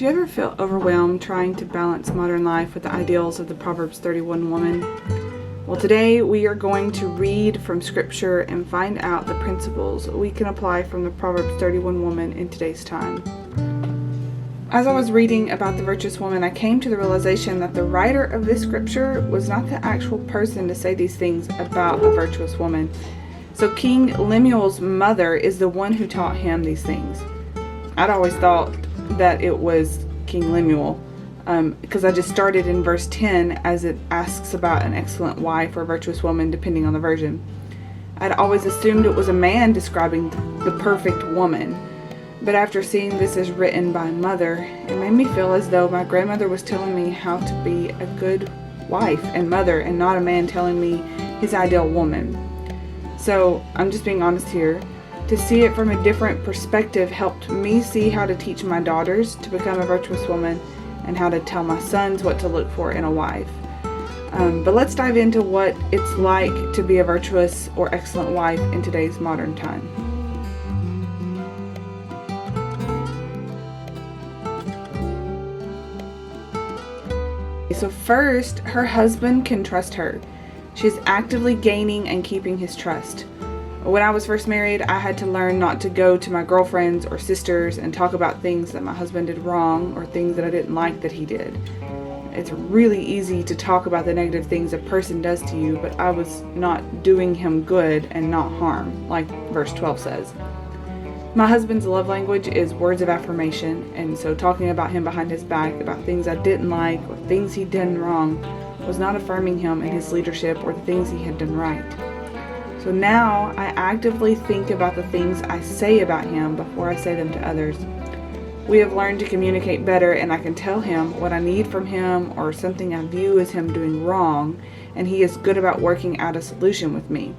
Do you ever feel overwhelmed trying to balance modern life with the ideals of the Proverbs 31 woman? Well, today we are going to read from Scripture and find out the principles we can apply from the Proverbs 31 woman in today's time. As I was reading about the virtuous woman, I came to the realization that the writer of this scripture was not the actual person to say these things about a virtuous woman. So King Lemuel's mother is the one who taught him these things. I'd always thought that it was King Lemuel, because I just started in verse 10 as it asks about an excellent wife or a virtuous woman, depending on the version. I'd always assumed it was a man describing the perfect woman, but after seeing this as written by a mother, it made me feel as though my grandmother was telling me how to be a good wife and mother, and not a man telling me his ideal woman. So I'm just being honest here. To see it from a different perspective helped me see how to teach my daughters to become a virtuous woman and how to tell my sons what to look for in a wife. But let's dive into what it's like to be a virtuous or excellent wife in today's modern time. So first, her husband can trust her. She's actively gaining and keeping his trust. When I was first married, I had to learn not to go to my girlfriends or sisters and talk about things that my husband did wrong or things that I didn't like that he did. It's really easy to talk about the negative things a person does to you, but I was not doing him good and not harm, like verse 12 says. My husband's love language is words of affirmation, and so talking about him behind his back, about things I didn't like or things he'd done wrong, was not affirming him in his leadership or the things he had done right. So now I actively think about the things I say about him before I say them to others. We have learned to communicate better, and I can tell him what I need from him or something I view as him doing wrong, and he is good about working out a solution with me.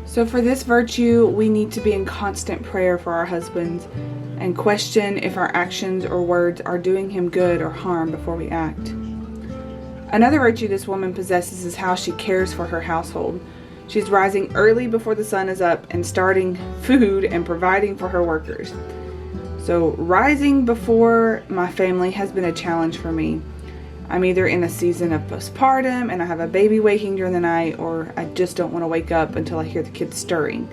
So for this virtue, we need to be in constant prayer for our husbands and question if our actions or words are doing him good or harm before we act. Another virtue this woman possesses is how she cares for her household. She's rising early before the sun is up and starting food and providing for her workers. So rising before my family has been a challenge for me. I'm either in a season of postpartum and I have a baby waking during the night, or I just don't want to wake up until I hear the kids stirring.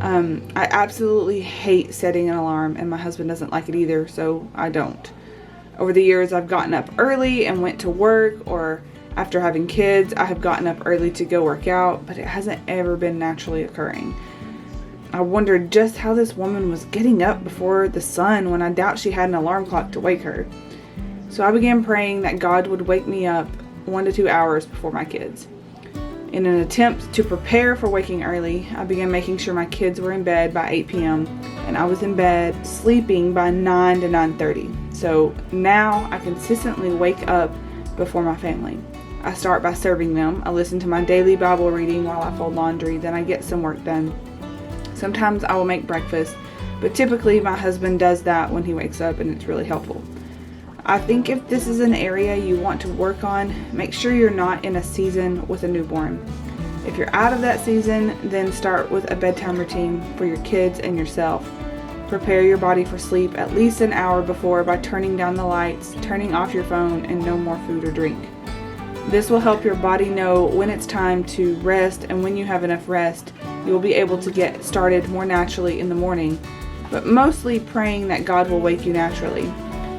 I absolutely hate setting an alarm, and my husband doesn't like it either, so I don't. Over the years, I've gotten up early and went to work, or after having kids, I have gotten up early to go work out, but it hasn't ever been naturally occurring. I wondered just how this woman was getting up before the sun when I doubt she had an alarm clock to wake her. So I began praying that God would wake me up 1 to 2 hours before my kids. In an attempt to prepare for waking early, I began making sure my kids were in bed by 8 p.m. and I was in bed sleeping by 9 to 9:30. So now I consistently wake up before my family. I start by serving them. I listen to my daily Bible reading while I fold laundry, then I get some work done. Sometimes I will make breakfast, but typically my husband does that when he wakes up, and it's really helpful. I think if this is an area you want to work on, make sure you're not in a season with a newborn. If you're out of that season, then start with a bedtime routine for your kids and yourself. Prepare your body for sleep at least an hour before by turning down the lights, turning off your phone, and no more food or drink. This will help your body know when it's time to rest, and when you have enough rest, you will be able to get started more naturally in the morning, but mostly praying that God will wake you naturally.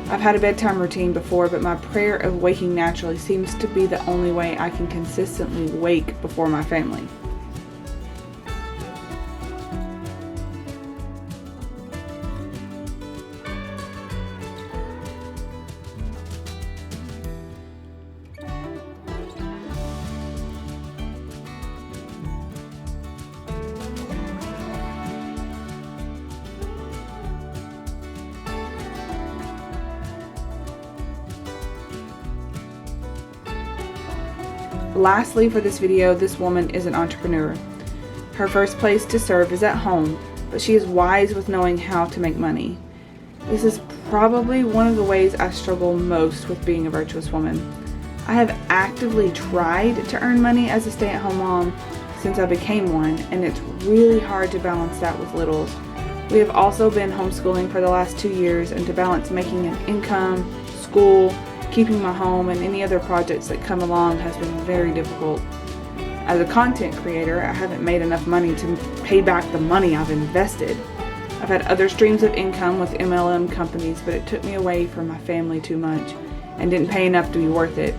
I've had a bedtime routine before, but my prayer of waking naturally seems to be the only way I can consistently wake before my family. Lastly, for this video, this woman is an entrepreneur. Her first place to serve is at home, but she is wise with knowing how to make money. This is probably one of the ways I struggle most with being a virtuous woman. I have actively tried to earn money as a stay-at-home mom since I became one, and it's really hard to balance that with littles. We have also been homeschooling for the last 2 years, and to balance making an income, school, keeping my home, and any other projects that come along has been very difficult. As a content creator, I haven't made enough money to pay back the money I've invested. I've had other streams of income with MLM companies, but it took me away from my family too much and didn't pay enough to be worth it.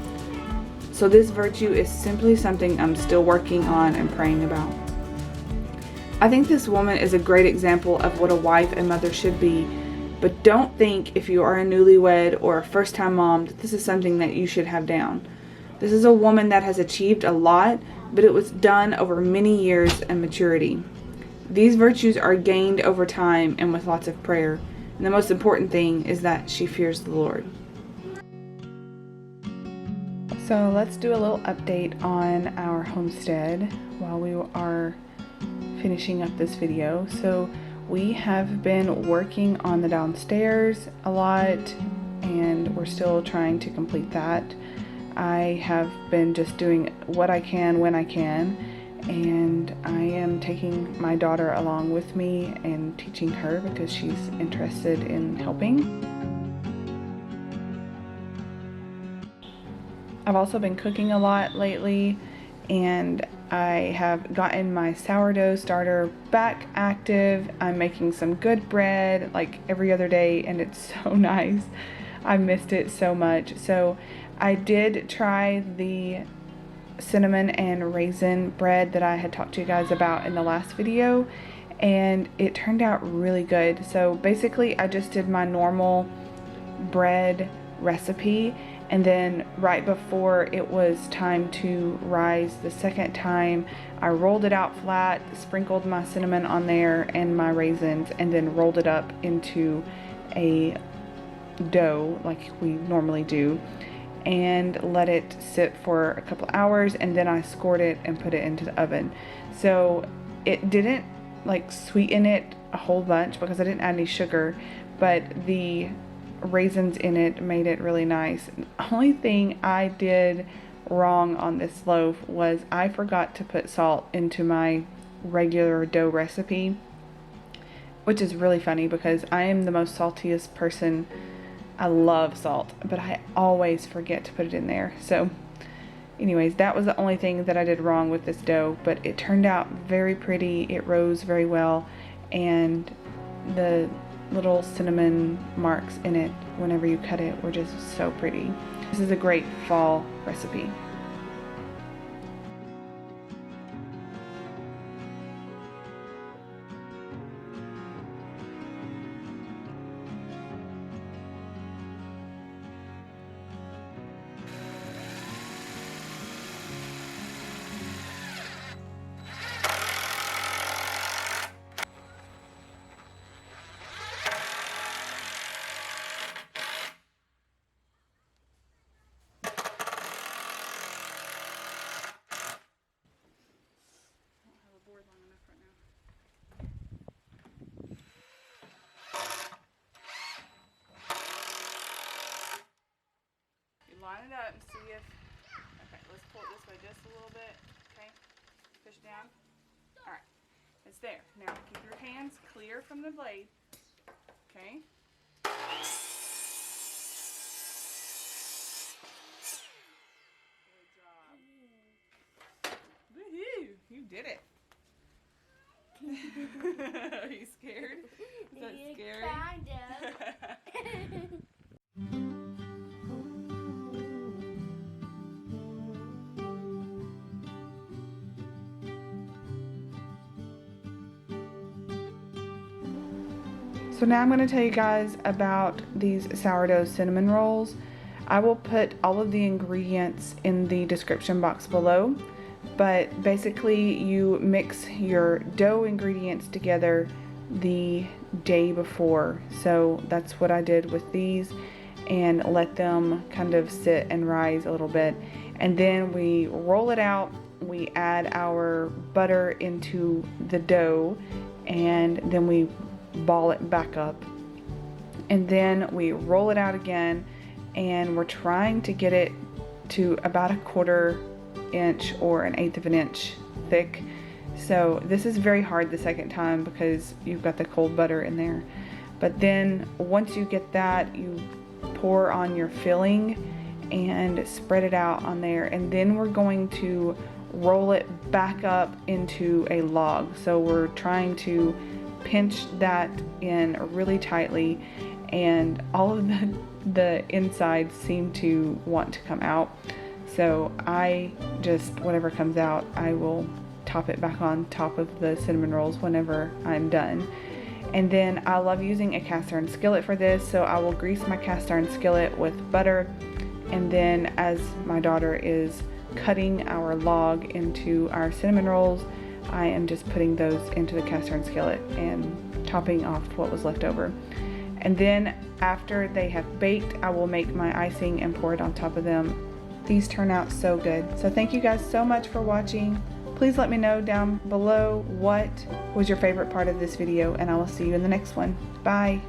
So this virtue is simply something I'm still working on and praying about. I think this woman is a great example of what a wife and mother should be, but don't think if you are a newlywed or a first-time mom that this is something that you should have down. This is a woman that has achieved a lot, but it was done over many years and maturity. These virtues are gained over time and with lots of prayer. And the most important thing is that she fears the Lord. So let's do a little update on our homestead while we are finishing up this video. So we have been working on the downstairs a lot, and we're still trying to complete that. I have been just doing what I can when I can, and I am taking my daughter along with me and teaching her because she's interested in helping. I've also been cooking a lot lately, and I have gotten my sourdough starter back active. I'm making some good bread like every other day, and it's so nice. I missed it so much. So I did try the cinnamon and raisin bread that I had talked to you guys about in the last video, and it turned out really good. So basically I just did my normal bread recipe, and then right before it was time to rise the second time, I rolled it out flat, sprinkled my cinnamon on there and my raisins, and then rolled it up into a dough like we normally do, and let it sit for a couple hours, and then I scored it and put it into the oven. So it didn't like sweeten it a whole bunch because I didn't add any sugar, but the raisins in it made it really nice. The only thing I did wrong on this loaf was I forgot to put salt into my regular dough recipe, which is really funny because I am the most saltiest person. I love salt, but I always forget to put it in there. So anyways, that was the only thing that I did wrong with this dough, but it turned out very pretty. It rose very well, and the little cinnamon marks in it whenever you cut it were just so pretty. This is a great fall recipe. Line it up and see if, okay, let's pull it this way just a little bit, okay, push down, alright, it's there. Now keep your hands clear from the blade, okay. Good job. Woohoo, you did it. Are you scared? Is that scary? Kind of. So now I'm going to tell you guys about these sourdough cinnamon rolls. I will put all of the ingredients in the description box below, but basically you mix your dough ingredients together the day before. So that's what I did with these, and let them kind of sit and rise a little bit. And then we roll it out, we add our butter into the dough, and then we ball it back up, and then we roll it out again, and we're trying to get it to about 1/4 inch or 1/8 of an inch thick. So this is very hard the second time because you've got the cold butter in there. But then once you get that, you pour on your filling and spread it out on there. And then we're going to roll it back up into a log. So we're trying to pinch that in really tightly, and all of the insides seem to want to come out. So I just, whatever comes out, I will top it back on top of the cinnamon rolls whenever I'm done. And then I love using a cast iron skillet for this, so I will grease my cast iron skillet with butter, and then as my daughter is cutting our log into our cinnamon rolls, I am just putting those into the cast iron skillet and topping off what was left over. And then after they have baked, I will make my icing and pour it on top of them. These turn out so good. So thank you guys so much for watching. Please let me know down below what was your favorite part of this video, and I will see you in the next one. Bye.